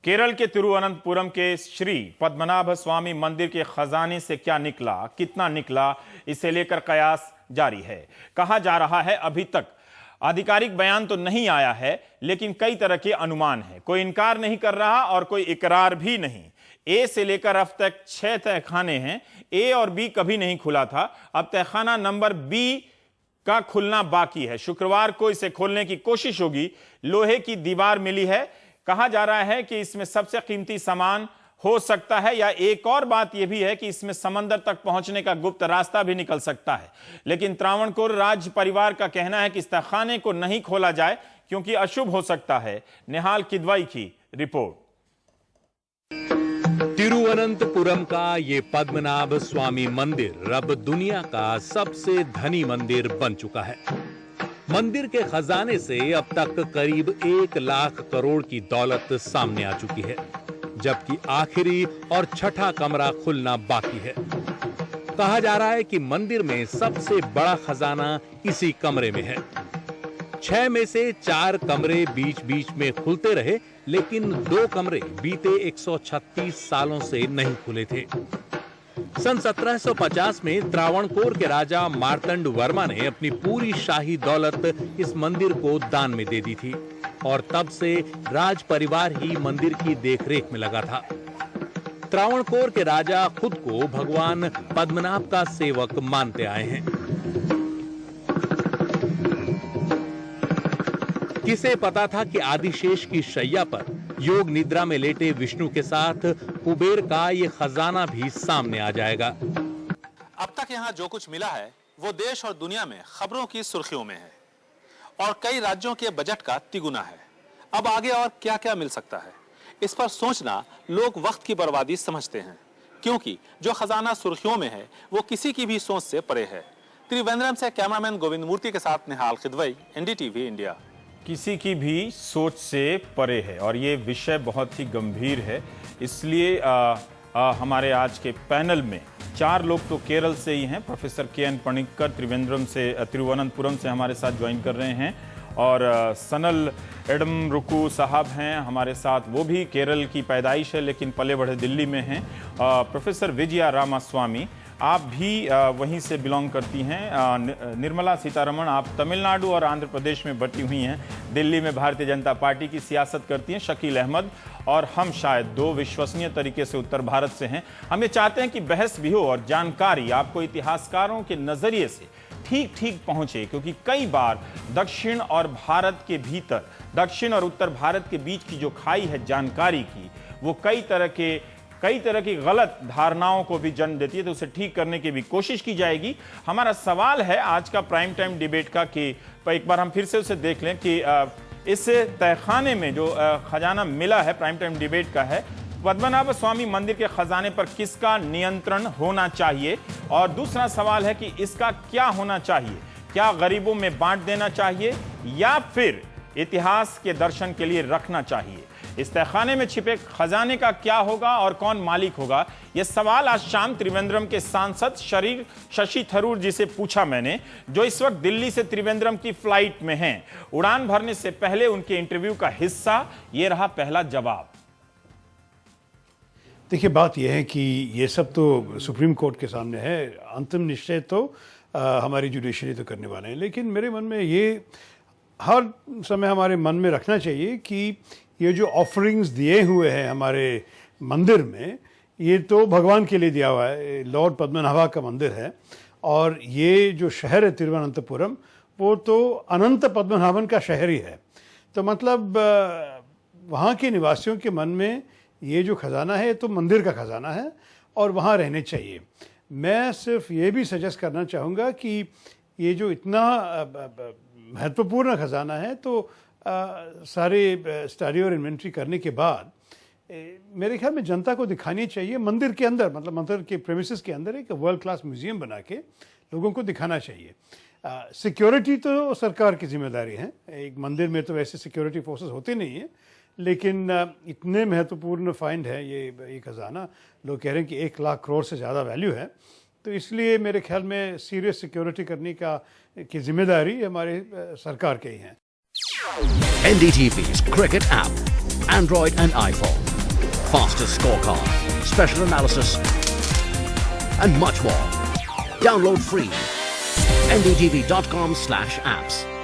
केरल के तिरुवनंतपुरम के श्री पद्मनाभ स्वामी मंदिर के खजाने से क्या निकला, कितना निकला, इसे लेकर कयास जारी है। कहा जा रहा है अभी तक आधिकारिक बयान तो नहीं आया है, लेकिन कई तरह के अनुमान हैं। कोई इनकार नहीं कर रहा और कोई इकरार भी नहीं। ए से लेकर अब तक 6 तहखाने हैं। ए और बी कभी नहीं खुला था। अब तहखाना नंबर बी का खुलना बाकी है। शुक्रवार को इसे खोलने की कोशिश होगी। लोहे की दीवार मिली है। कहा जा रहा है कि इसमें सबसे कीमती सामान हो सकता है, या एक और बात यह भी है कि इसमें समंदर तक पहुंचने का गुप्त रास्ता भी निकल सकता है। लेकिन त्रावणकोर राज परिवार का कहना है कि इस तहखाने को नहीं खोला जाए क्योंकि अशुभ हो सकता है। निहाल किदवाई की रिपोर्ट। तिरुवनंतपुरम का ये पद्मनाभ स्वामी मंदिर अब दुनिया का सबसे धनी मंदिर बन चुका है। मंदिर के खजाने से अब तक करीब 1 लाख करोड़ की दौलत सामने आ चुकी है, जबकि आखिरी और छठा कमरा खुलना बाकी है। कहा जा रहा है कि मंदिर में सबसे बड़ा खजाना इसी कमरे में है। 6 में से 4 कमरे बीच बीच में खुलते रहे, लेकिन 2 कमरे बीते 136 सालों से नहीं खुले थे। सन 1750 में त्रावणकोर के राजा मार्तंड वर्मा ने अपनी पूरी शाही दौलत इस मंदिर को दान में दे दी थी, और तब से राज परिवार ही मंदिर की देखरेख में लगा था। त्रावणकोर के राजा खुद को भगवान पद्मनाभ का सेवक मानते आए हैं। किसे पता था कि आदिशेष की शैया पर योग निद्रा में लेटे विष्णु के साथ कुबेर का ये खजाना भी सामने आ जाएगा। अब तक यहाँ जो कुछ मिला है वो देश और दुनिया में खबरों की सुर्खियों में है, और कई राज्यों के बजट का तिगुना है। अब आगे और क्या क्या मिल सकता है, इस पर सोचना लोग वक्त की बर्बादी समझते हैं, क्योंकि जो खजाना सुर्खियों में है वो किसी की भी सोच से परे है। त्रिवेंद्रम से कैमरामैन गोविंद मूर्ति के साथ निहाल किदवई, एनडीटीवी इंडिया। किसी की भी सोच से परे है और ये विषय बहुत ही गंभीर है। इसलिए हमारे आज के पैनल में 4 लोग तो केरल से ही हैं। Professor K. N.. पणिक्कर तिरुवनंतपुरम से हमारे साथ ज्वाइन कर रहे हैं, और सनल एडमरुकु साहब हैं हमारे साथ। वो भी केरल की पैदाइश है लेकिन पले बढ़े दिल्ली में हैं। प्रोफेसर विजया रामास्वामी, आप भी वहीं से बिलोंग करती हैं। निर्मला सीतारमण, आप तमिलनाडु और आंध्र प्रदेश में बटी हुई हैं। दिल्ली में भारतीय जनता पार्टी की सियासत करती हैं। शकील अहमद और हम शायद 2 विश्वसनीय तरीके से उत्तर भारत से हैं। हम ये चाहते हैं कि बहस भी हो और जानकारी आपको इतिहासकारों के नज़रिए से ठीक ठीक पहुंचे, क्योंकि कई बार दक्षिण और भारत के भीतर, दक्षिण और उत्तर भारत के बीच की जो खाई है जानकारी की, वो कई तरह की गलत धारणाओं को भी जन्म देती है। तो उसे ठीक करने की भी कोशिश की जाएगी। हमारा सवाल है आज का प्राइम टाइम डिबेट का कि एक बार हम फिर से उसे देख लें कि इस तहखाने में जो खजाना मिला है, प्राइम टाइम डिबेट का है, पद्मनाभ स्वामी मंदिर के खजाने पर किसका नियंत्रण होना चाहिए, और दूसरा सवाल है कि इसका क्या होना चाहिए। क्या गरीबों में बांट देना चाहिए या फिर इतिहास के दर्शन के लिए रखना चाहिए। इस तहखाने में छिपे खजाने का क्या होगा और कौन मालिक होगा, यह सवाल आज शाम त्रिवेंद्रम के सांसद शशि थरूर जी से पूछा मैंने, जो इस वक्त दिल्ली से त्रिवेंद्रम की फ्लाइट में हैं। उड़ान भरने से पहले उनके इंटरव्यू का हिस्सा ये रहा पहला जवाब। देखिए, बात यह है कि ये सब तो सुप्रीम कोर्ट के सामने है। अंतिम निश्चय तो हमारी जुडिशरी तो करने वाले हैं, लेकिन मेरे मन में ये हर समय हमारे मन में रखना चाहिए कि ये जो ऑफरिंग्स दिए हुए हैं हमारे मंदिर में, ये तो भगवान के लिए दिया हुआ है। लॉर्ड पद्मनाभा का मंदिर है, और ये जो शहर है तिरुवनंतपुरम, वो तो अनंत पद्मनाभन का शहर ही है। तो मतलब वहाँ के निवासियों के मन में ये जो खजाना है तो मंदिर का खजाना है और वहाँ रहने चाहिए। मैं सिर्फ ये भी सजेस्ट करना चाहूँगा कि ये जो इतना महत्वपूर्ण खजाना है, तो सारे स्टडी और इन्वेंट्री करने के बाद मेरे ख्याल में जनता को दिखानी चाहिए मंदिर के अंदर, मतलब मंदिर के प्रेमिसेस के अंदर एक वर्ल्ड क्लास म्यूजियम बना के लोगों को दिखाना चाहिए। सिक्योरिटी तो सरकार की जिम्मेदारी है। एक मंदिर में तो वैसे सिक्योरिटी फोर्सेस होते नहीं हैं, लेकिन इतने महत्वपूर्ण फाइंड है ये खजाना। लोग कह रहे हैं कि 1 लाख करोड़ से ज़्यादा वैल्यू है, तो इसलिए मेरे ख्याल में सीरियस सिक्योरिटी करने की जिम्मेदारी हमारे सरकार के ही है। NDTV's Cricket app, Android and iPhone, fastest scorecard, special analysis, and much more. Download free. ndtv.com/apps.